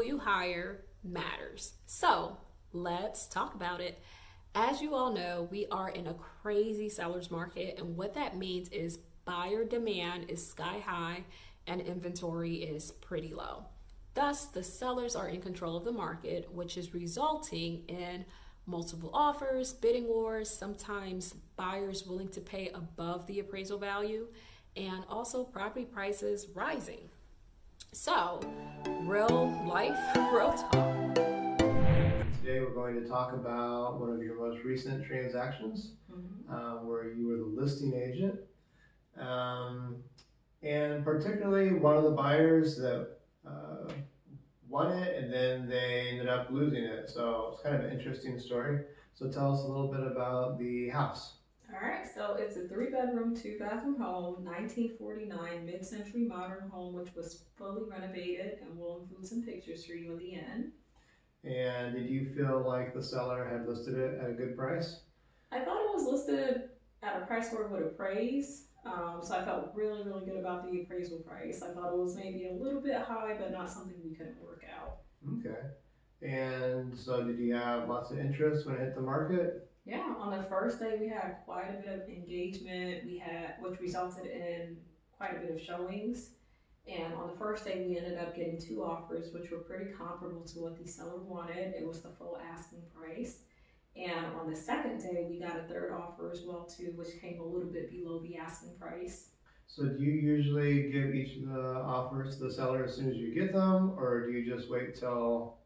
who you hire matters. So let's talk about it. As you all know, we are in a crazy seller's market, and what that means is buyer demand is sky high and inventory is pretty low. Thus, the sellers are in control of the market, which is resulting in multiple offers, bidding wars, sometimes buyers willing to pay above the appraisal value, and also property prices rising. So, real life, real talk. Today we're going to talk about one of your most recent transactions, where you were the listing agent, um, and particularly one of the buyers that won it and then they ended up losing it. So it's kind of an interesting story. So tell us a little bit about the house. All right, so it's a 3 bedroom, 2 bathroom home, 1949 mid-century modern home, which was fully renovated, and we'll include some pictures for you in the end. And did you feel like the seller had listed it at a good price? I thought it was listed at a price where it would appraise, so I felt really, really good about the appraisal price. I thought it was maybe a little bit high, but not something we couldn't work out. Okay. And so did you have lots of interest when it hit the market? Yeah, on the first day we had quite a bit of engagement. Which resulted in quite a bit of showings. And on the first day, we ended up getting 2 offers, which were pretty comparable to what the seller wanted. It was the full asking price. And on the second day, we got a third offer as well too, which came a little bit below the asking price. So do you usually give each of the offers to the seller as soon as you get them, or do you just wait till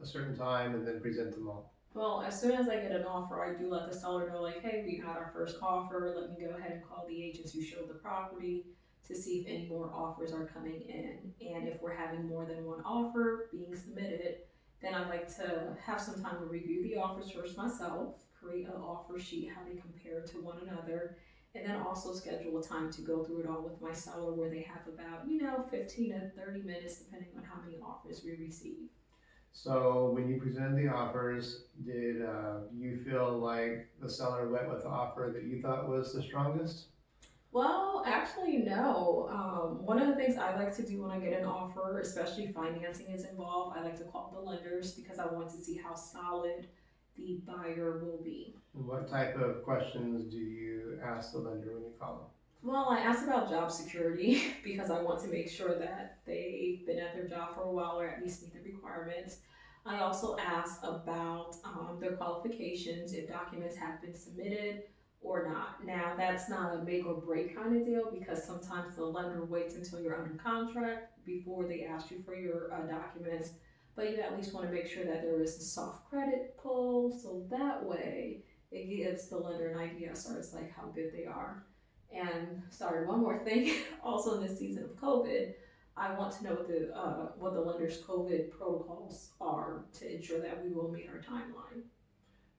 a certain time and then present them all? Well, as soon as I get an offer, I do let the seller know, like, hey, we got our first offer. Let me go ahead and call the agents who showed the property to see if any more offers are coming in. And if we're having more than one offer being submitted, then I'd like to have some time to review the offers first myself, create an offer sheet, how they compare to one another, and then also schedule a time to go through it all with my seller where they have about, 15 to 30 minutes, depending on how many offers we receive. So when you presented the offers, did you feel like the seller went with the offer that you thought was the strongest? Well, actually, no. One of the things I like to do when I get an offer, especially financing is involved, I like to call the lenders because I want to see how solid the buyer will be. And what type of questions do you ask the lender when you call them? Well, I asked about job security because I want to make sure that they've been at their job for a while or at least meet the requirements. I also asked about their qualifications, if documents have been submitted or not. Now, that's not a make or break kind of deal because sometimes the lender waits until you're under contract before they ask you for your documents, but you at least want to make sure that there is a soft credit pull, so that way it gives the lender an idea as far as like how good they are. And sorry, one more thing. Also, in this season of COVID, I want to know what the lender's COVID protocols are to ensure that we will meet our timeline.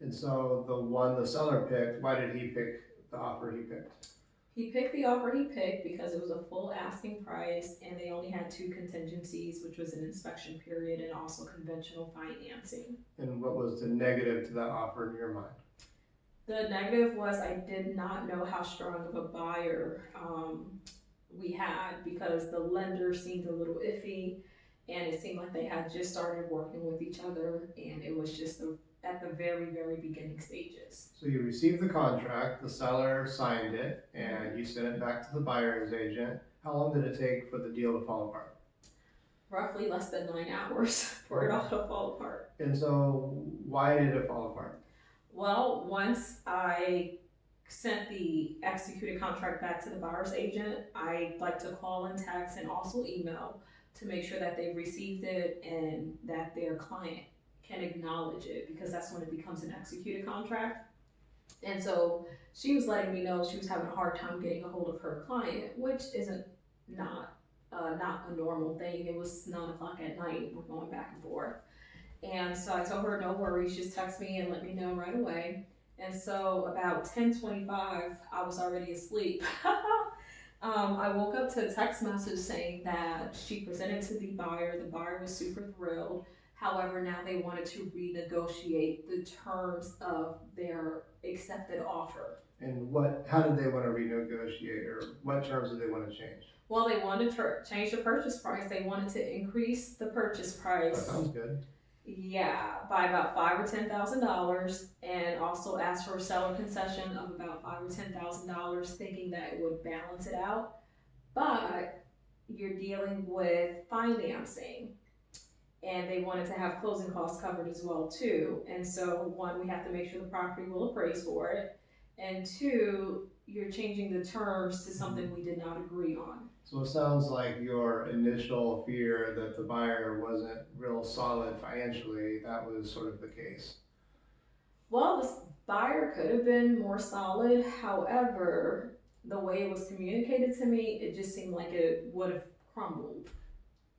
And so the one the seller picked, why did he pick the offer he picked? He picked the offer he picked because it was a full asking price, and they only had two contingencies, which was an inspection period and also conventional financing. And what was the negative to that offer in your mind? The negative was I did not know how strong of a buyer we had because the lender seemed a little iffy, and it seemed like they had just started working with each other, and it was just at the very, very beginning stages. So you received the contract, the seller signed it, and you sent it back to the buyer's agent. How long did it take for the deal to fall apart? Roughly less than 9 hours for it all to fall apart. And so why did it fall apart? Well, once I sent the executed contract back to the buyer's agent, I like to call and text and also email to make sure that they've received it and that their client can acknowledge it, because that's when it becomes an executed contract. And so she was letting me know she was having a hard time getting a hold of her client, which isn't not a normal thing. It was 9 o'clock at night. We're going back and forth. And so I told her, no worries, just text me and let me know right away. And so about 10:25, I was already asleep. I woke up to a text message saying that she presented to the buyer. The buyer was super thrilled. However, now they wanted to renegotiate the terms of their accepted offer. And how did they want to renegotiate, or what terms did they want to change? Well, they wanted to change the purchase price. They wanted to increase the purchase That price. sounds good. Yeah, by about $5,000 or $10,000, and also asked for a seller concession of about $5,000 or $10,000, thinking that it would balance it out. But you're dealing with financing, and they wanted to have closing costs covered as well too. And so, one, we have to make sure the property will appraise for it, and two, you're changing the terms to something we did not agree on. So it sounds like your initial fear that the buyer wasn't real solid financially, that was sort of the case. Well, the buyer could have been more solid. However, the way it was communicated to me, it just seemed like it would have crumbled.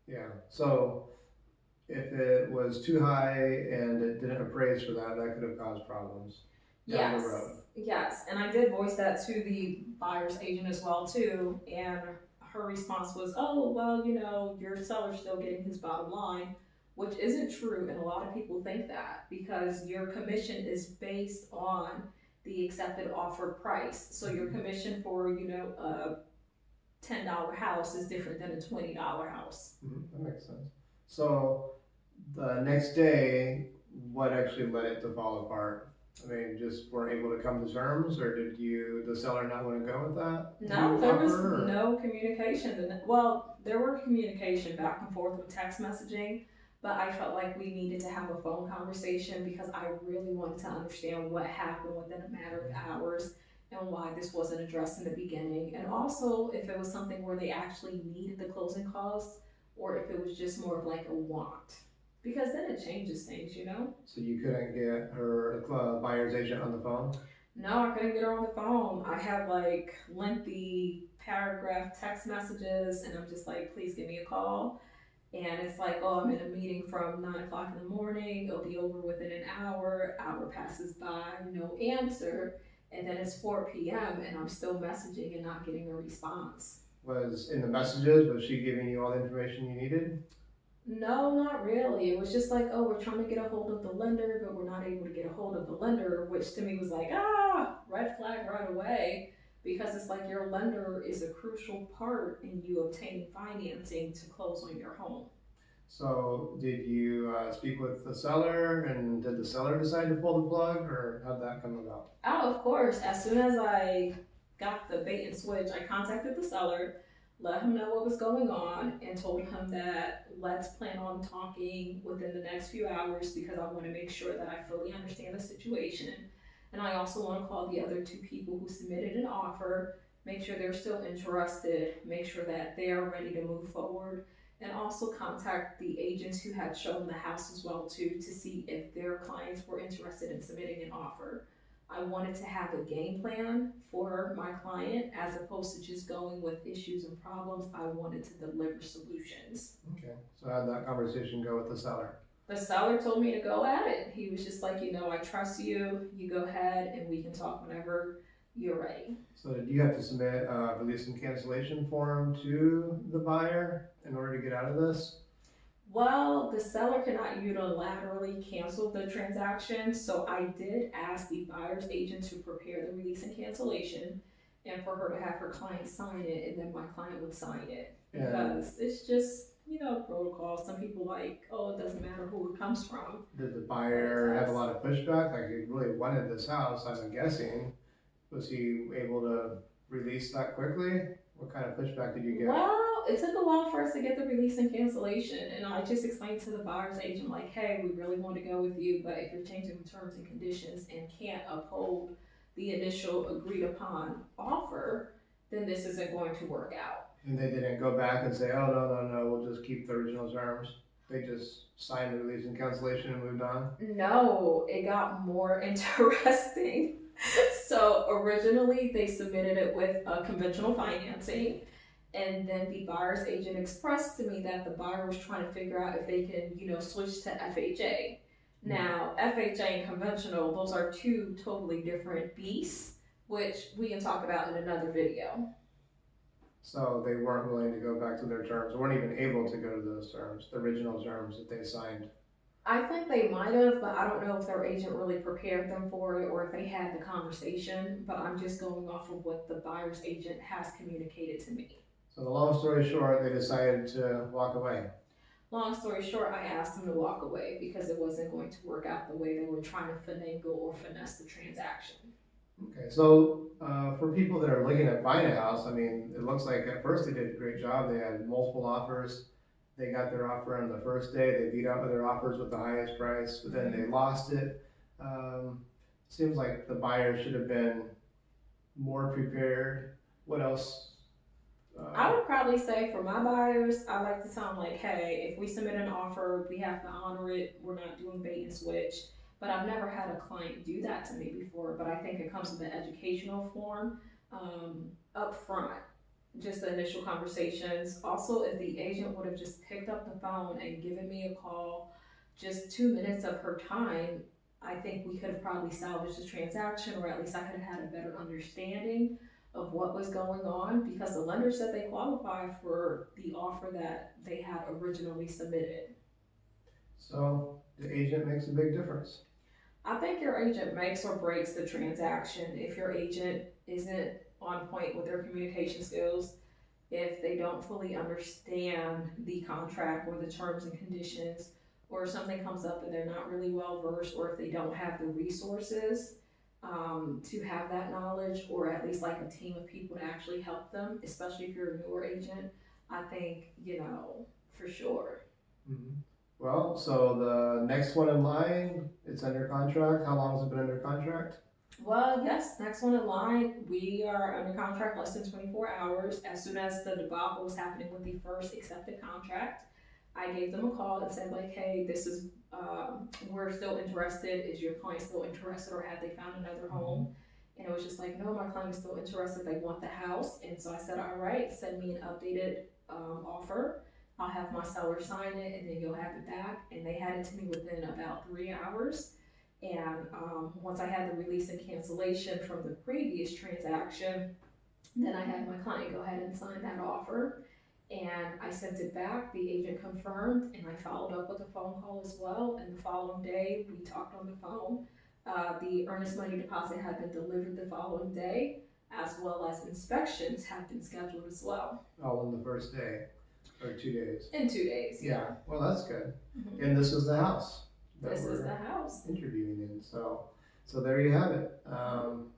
Yeah, so if it was too high and it didn't appraise for that, that could have caused problems down Yes. the road. Yes, and I did voice that to the buyer's agent as well too, and her response was, "Oh, well, your seller's still getting his bottom line," which isn't true, and a lot of people think that because your commission is based on the accepted offer price. So your commission for, a $10 house is different than a $20 house. That makes sense. So the next day, what actually led it to fall apart? I mean, just weren't able to come to terms, or did the seller not want to go with that? No, there was no communication. Well, there were communication back and forth with text messaging, but I felt like we needed to have a phone conversation because I really wanted to understand what happened within a matter of hours and why this wasn't addressed in the beginning. And also if it was something where they actually needed the closing costs or if it was just more of like a want. Because then it changes things, So you couldn't get her buyer's agent on the phone? No, I couldn't get her on the phone. I have like lengthy paragraph text messages and I'm just like, please give me a call. And it's like, oh, I'm in a meeting from 9 o'clock in the morning. It'll be over within an hour. Hour passes by, no answer. And then it's 4 p.m. and I'm still messaging and not getting a response. Was in the messages, was she giving you all the information you needed? No, not really. It was just like, oh, we're trying to get a hold of the lender, but we're not able to get a hold of the lender, which to me was like, red flag right away. Because it's like your lender is a crucial part in you obtaining financing to close on your home. So did you speak with the seller, and did the seller decide to pull the plug, or how'd that come about? Oh, of course. As soon as I got the bait and switch, I contacted the seller, let him know what was going on, and told him that let's plan on talking within the next few hours because I want to make sure that I fully understand the situation. And I also want to call the other two people who submitted an offer, make sure they're still interested, make sure that they are ready to move forward, and also contact the agents who had shown the house as well too to see if their clients were interested in submitting an offer. I wanted to have a game plan for my client as opposed to just going with issues and problems. I wanted to deliver solutions. Okay, so how'd that conversation go with the seller? The seller told me to go at it. He was just like, I trust you. You go ahead and we can talk whenever you're ready. So did you have to submit a release and cancellation form to the buyer in order to get out of this? Well, the seller cannot unilaterally cancel the transaction, so I did ask the buyer's agent to prepare the release and cancellation and for her to have her client sign it, and then my client would sign it. Because it's just, protocol. Some people like, oh, it doesn't matter who it comes from. Did the buyer have a lot of pushback? Like, he really wanted this house, I'm guessing. Was he able to release that quickly? What kind of pushback did you get? Well, it took a while for us to get the release and cancellation, and I just explained to the buyer's agent, like, hey, we really want to go with you, but if you're changing the terms and conditions and can't uphold the initial agreed upon offer, then this isn't going to work out. And they didn't go back and say, oh, no, we'll just keep the original terms? They just signed the release and cancellation and moved on? No, it got more interesting. So originally they submitted it with conventional financing, and then the buyer's agent expressed to me that the buyer was trying to figure out if they can, switch to FHA. Now, FHA and conventional, those are two totally different beasts, which we can talk about in another video. So they weren't willing to go back to their terms, weren't even able to go to those terms, the original terms that they signed? I think they might have, but I don't know if their agent really prepared them for it or if they had the conversation. But I'm just going off of what the buyer's agent has communicated to me. So the long story short, they decided to walk away. Long story short, I asked them to walk away because it wasn't going to work out the way they were trying to finagle or finesse the transaction. Okay, so for people that are looking at buying a house, I mean, it looks like at first they did a great job. They had multiple offers. They got their offer on the first day. They beat out other offers with the highest price, but then they lost it. Seems like the buyer should have been more prepared. What else? I would probably say for my buyers, I like to tell them like, hey, if we submit an offer, we have to honor it. We're not doing bait and switch. But I've never had a client do that to me before. But I think it comes with an educational form up front. Just the initial conversations. Also, if the agent would have just picked up the phone and given me a call, just 2 minutes of her time, I think we could have probably salvaged the transaction, or at least I could have had a better understanding of what was going on, because the lender said they qualify for the offer that they had originally submitted. So the agent makes a big difference. I think your agent makes or breaks the transaction. If your agent isn't on point with their communication skills, if they don't fully understand the contract or the terms and conditions, or if something comes up and they're not really well versed, or if they don't have the resources to have that knowledge, or at least like a team of people to actually help them, especially if you're a newer agent, I think, for sure. Mm-hmm. Well, so the next one in line, it's under contract. How long has it been under contract? Well, yes, next one in line, we are under contract less than 24 hours. As soon as the debacle was happening with the first accepted contract, I gave them a call and said like, hey, this is, we're still interested. Is your client still interested, or have they found another home? And it was just like, no, my client is still interested. They want the house. And so I said, all right, send me an updated offer. I'll have my seller sign it, and then you'll have it back. And they had it to me within about 3 hours. And once I had the release and cancellation from the previous transaction, then I had my client go ahead and sign that offer. And I sent it back, the agent confirmed, and I followed up with a phone call as well. And the following day, we talked on the phone. The earnest money deposit had been delivered the following day, as well as inspections have been scheduled as well. All in the first day, or 2 days? In 2 days. Yeah, well, that's good. Mm-hmm. And this is the house. This is the house. Interviewing in, so there you have it.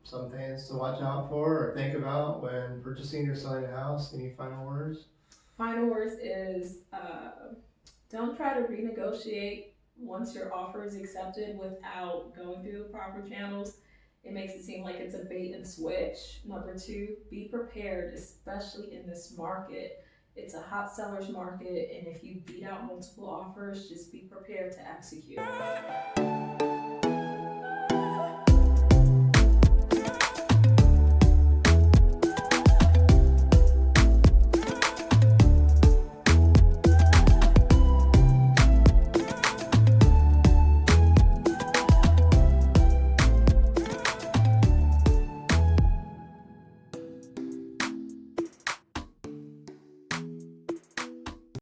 Some things to watch out for or think about when purchasing or selling a house. Any final words? Final words is don't try to renegotiate once your offer is accepted without going through the proper channels. It makes it seem like it's a bait and switch. Number 2, be prepared, especially in this market. It's a hot seller's market, and if you beat out multiple offers, just be prepared to execute.